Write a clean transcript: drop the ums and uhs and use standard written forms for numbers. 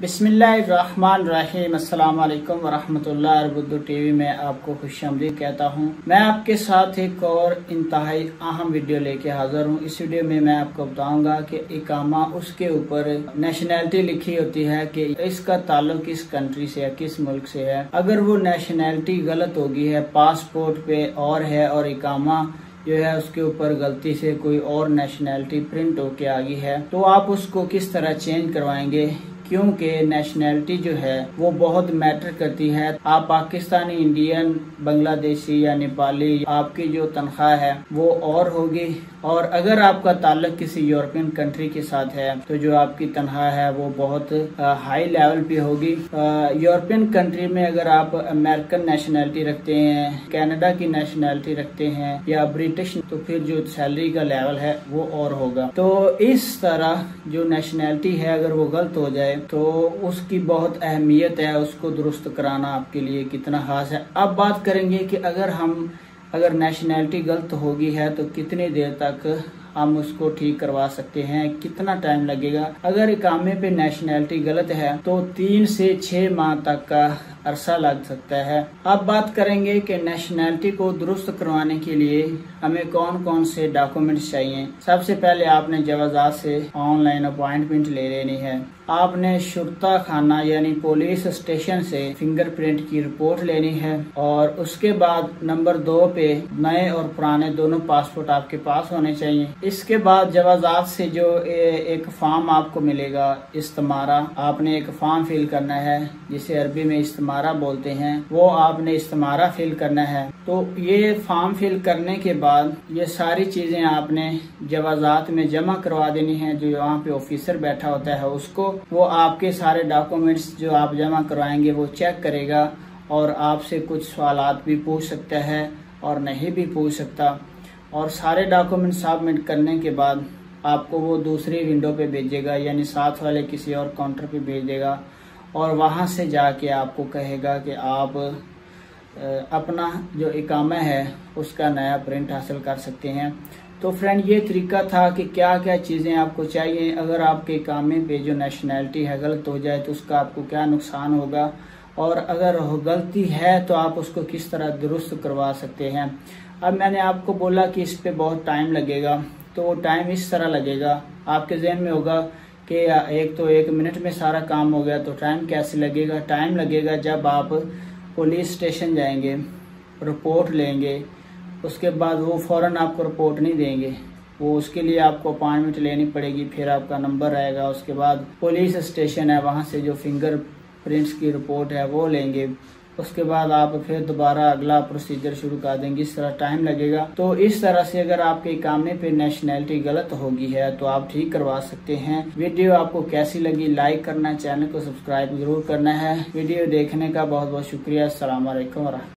बिस्मिल्लाहिर्रहमानिर्रहीम। अस्सलाम वालेकुम वरहमतुल्लाह। अर्बुद्दू टीवी में आपको खुशामदीद कहता हूँ। मैं आपके साथ एक और इंतहाई अहम वीडियो लेके हाजिर हूँ। इस वीडियो में मैं आपको बताऊंगा कि इकामा, उसके ऊपर नेशनैलिटी लिखी होती है कि इसका ताल्लुक किस कंट्री से है, किस मुल्क से है। अगर वो नेशनैलिटी गलत होगी है, पासपोर्ट पे और है और इकामा जो है उसके ऊपर गलती से कोई और नेशनैलिटी प्रिंट होके आ गई है, तो आप उसको किस तरह चेंज करवाएंगे, क्योंकि नेशनैलिटी जो है वो बहुत मैटर करती है। आप पाकिस्तानी, इंडियन, बांग्लादेशी या नेपाली, आपकी जो तनख्वाह है वो और होगी, और अगर आपका ताल्लुक किसी यूरोपियन कंट्री के साथ है तो जो आपकी तनख्वाह है वो बहुत हाई लेवल पे होगी। यूरोपियन कंट्री में अगर आप अमेरिकन नेशनैलिटी रखते हैं, कनाडा की नेशनैलिटी रखते हैं या ब्रिटिश, तो फिर जो सैलरी का लेवल है वो और होगा। तो इस तरह जो नेशनैलिटी है अगर वो गलत हो जाए तो उसकी बहुत अहमियत है, उसको दुरुस्त कराना आपके लिए कितना खास है। अब बात करेंगे कि अगर नेशनैलिटी गलत होगी है तो कितनी देर तक हम उसको ठीक करवा सकते हैं, कितना टाइम लगेगा। अगर इकामे पे नेशनैलिटी गलत है तो 3 से 6 माह तक का अरसा लग सकता है। अब बात करेंगे कि नेशनैलिटी को दुरुस्त करवाने के लिए हमें कौन कौन से डॉक्यूमेंट्स चाहिए। सबसे पहले आपने जवाजात से ऑनलाइन अपॉइंटमेंट ले लेनी है। आपने शुर्ता खाना यानी पुलिस स्टेशन से फिंगरप्रिंट की रिपोर्ट लेनी है, और उसके बाद नंबर 2 पे नए और पुराने दोनों पासपोर्ट आपके पास होने चाहिए। इसके बाद जवाजात से जो एक फॉर्म आपको मिलेगा, इस्तेमारा, आपने एक फॉर्म फिल करना है जिसे अरबी में इस्तेमारा बोलते हैं, वो आपने इस्तेमारा फिल करना है। तो ये फॉर्म फिल करने के बाद ये सारी चीजें आपने जवाजात में जमा करवा देनी है। जो वहाँ पे ऑफिसर बैठा होता है उसको, वो आपके सारे डॉक्यूमेंट्स जो आप जमा करवाएंगे वो चेक करेगा, और आपसे कुछ सवालात भी पूछ सकता है और नहीं भी पूछ सकता। और सारे डॉक्यूमेंट सबमिट करने के बाद आपको वो दूसरी विंडो पे भेजेगा, यानी साथ वाले किसी और काउंटर पे भेज देगा, और वहाँ से जाके आपको कहेगा कि आप अपना जो इकामा है उसका नया प्रिंट हासिल कर सकते हैं। तो फ्रेंड, ये तरीका था कि क्या क्या चीज़ें आपको चाहिए। अगर आपके इकामे पे जो नेशनैलिटी है गलत हो जाए तो उसका आपको क्या नुकसान होगा, और अगर गलती है तो आप उसको किस तरह दुरुस्त करवा सकते हैं। अब मैंने आपको बोला कि इस पे बहुत टाइम लगेगा, तो टाइम इस तरह लगेगा, आपके जहन में होगा कि एक मिनट में सारा काम हो गया, तो टाइम कैसे लगेगा। टाइम लगेगा जब आप पुलिस स्टेशन जाएंगे, रिपोर्ट लेंगे, उसके बाद वो फ़ौरन आपको रिपोर्ट नहीं देंगे, वो उसके लिए आपको अपॉइंटमेंट लेनी पड़ेगी, फिर आपका नंबर आएगा। उसके बाद पुलिस स्टेशन है, वहाँ से जो फिंगर प्रिंट्स की रिपोर्ट है वो लेंगे, उसके बाद आप फिर दोबारा अगला प्रोसीजर शुरू कर देंगे। इस तरह टाइम लगेगा। तो इस तरह से अगर आपके इकामे पे नेशनैलिटी गलत होगी है तो आप ठीक करवा सकते हैं। वीडियो आपको कैसी लगी, लाइक करना, चैनल को सब्सक्राइब जरूर करना है। वीडियो देखने का बहुत बहुत शुक्रिया। अस्सलाम वालेकुम।